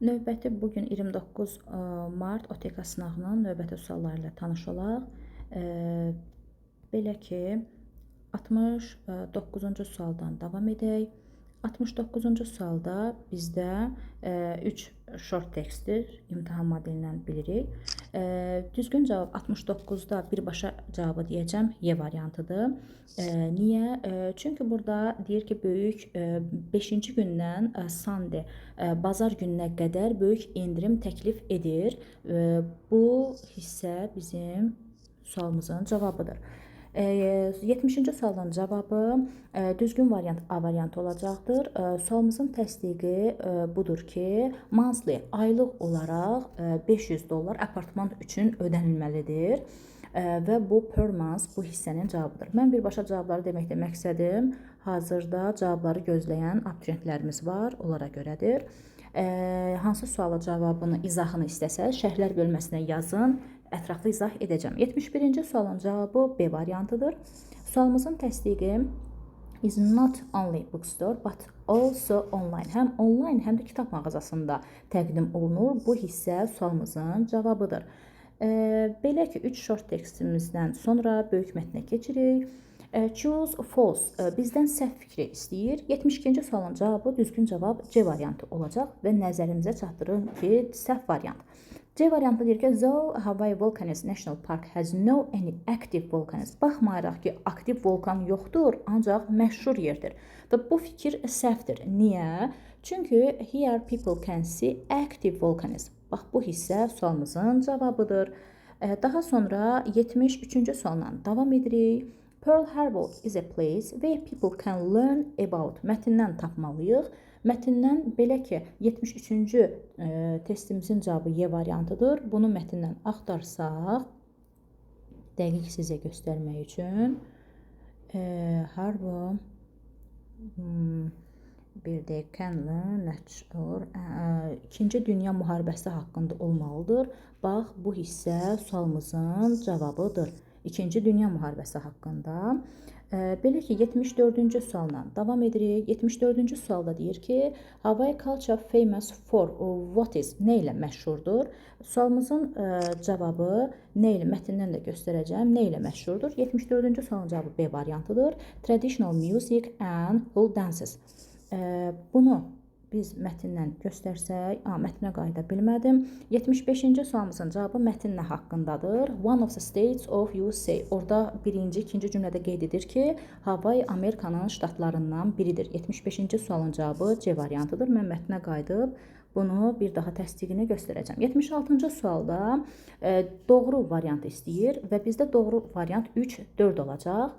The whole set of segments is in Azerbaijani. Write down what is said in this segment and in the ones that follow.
Növbəti bugün 29 mart OTK sınağının növbəti sualları ilə tanış olaq. Belə ki, 69-cu sualdan davam edək. 69-cu sualda bizdə 3 short textdir, imtahan modelindən bilirik. Düzgün cavab 69-da birbaşa cavabı deyəcəm, Y variantıdır. Niyə? Çünki burada deyir ki, böyük 5-ci gündən Sunday, bazar gününə qədər böyük endirim təklif edir. Bu hissə bizim sualımızın cavabıdır. 70-ci sualın cavabı düzgün variant A variantı olacaqdır. Sualımızın təsdiqi budur ki, monthly, aylıq olaraq $500 apartman üçün ödənilməlidir. Və bu per month bu hissənin cavabıdır. Mən birbaşa cavabları deməkdə məqsədim hazırda cavabları gözləyən abituriyentlərimiz var, onlara görədir. Hansı suala cavabını, izahını istəsəz, şərhlər bölməsinə yazın, ətraflı izah edəcəm. 71-ci sualın cavabı B variantıdır. Sualımızın təsdiqi is not only bookstore but also online. Həm online, həm də kitab mağazasında təqdim olunur. Bu hissə sualımızın cavabıdır. Belə ki, 3 short textimizdən sonra böyük mətnə keçirik. Choose false bizdən səhv fikri istəyir. 72-ci sualın cavabı düzgün cavab C variantı olacaq və nəzərimizə çatdırır ki, səhv variant. C variantı deyir ki, though Hawaii Volcanoes National Park has no any active volcanoes. Baxmayaraq ki, aktiv volkan yoxdur, ancaq məşhur yerdir. Və bu fikir səhvdir. Niyə? Çünki here people can see active volcanoes. Bax, bu hissə sualımızın cavabıdır. Daha sonra 73-cü sualla davam edirik. Pearl Harbor is a place where people can learn about. Mətndən tapmalıyıq. Mətndən belə ki, 73-cü testimizin cavabı Y variantıdır. Bunu mətndən axtarsaq, dəqiq sizə göstərmək üçün Harbor bir də can learn natural 2-ci Dünya müharibəsi haqqında olmalıdır. Bax, bu hissə sualımızın cavabıdır. 2-ci Dünya müharibəsi haqqında. Belə ki, 74-cü sualla davam edirik. 74-cü sualda deyir ki, Hawaii culture famous for what is? Nə ilə məşhurdur? Sualımızın cavabı nə ilə, mətndən də göstərəcəm, nə ilə məşhurdur? 74-cü sualın cavabı B variantıdır. Traditional music and hall dances. Bunu biz mətndən göstərsək, mətnə qayıda bilmədim. 75-ci sualımızın cavabı mətn nə haqqındadır? One of the states of USA. Orada birinci, ikinci cümlədə qeyd edir ki, Hawaii Amerikanın ştatlarından biridir. 75-ci sualın cavabı C variantıdır. Mən mətnə qayıdıb bunu bir daha təsdiqini göstərəcəm. 76-cı sualda doğru variant istəyir və bizdə doğru variant 3, 4 olacaq.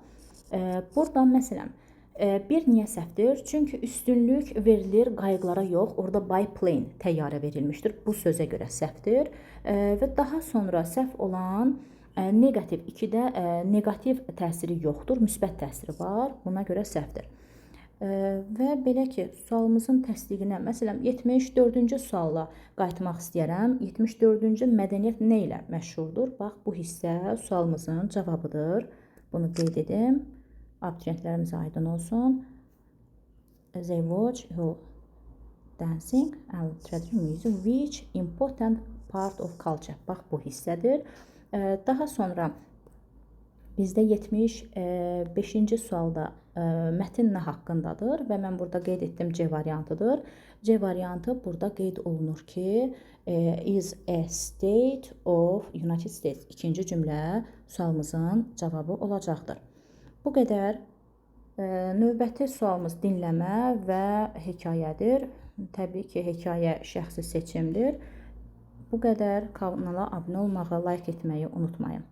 Burada məsələn, bir niyə səhvdir? Çünki üstünlük verilir qayıqlara yox, orada biplane təyyarə verilmişdir. Bu sözə görə səhvdir. Və daha sonra səhv olan negativ 2-də negativ təsiri yoxdur, müsbət təsiri var. Buna görə səhvdir. Və belə ki, sualımızın təsdiqinə, məsələn, 74-cü sualla qayıtmaq istəyərəm. 74-cü mədəniyyət nə ilə məşhurdur? Bax, bu hissə sualımızın cavabıdır. Bunu qeyd edim. Abituriyentlərimizə aydın olsun. They watch dancing and traditional music which important part of culture. Bax, bu hissədir. Daha sonra bizdə 75-ci sualda mətn nə haqqındadır və mən burada qeyd etdim C variantıdır. C variantı burada qeyd olunur ki, is a state of United States. İkinci cümlə sualımızın cavabı olacaqdır. Bu qədər. Növbəti sualımız dinləmə və hekayədir. Təbii ki, hekayə şəxsi seçimdir. Bu qədər. Kanala abunə olmağı, like etməyi unutmayın.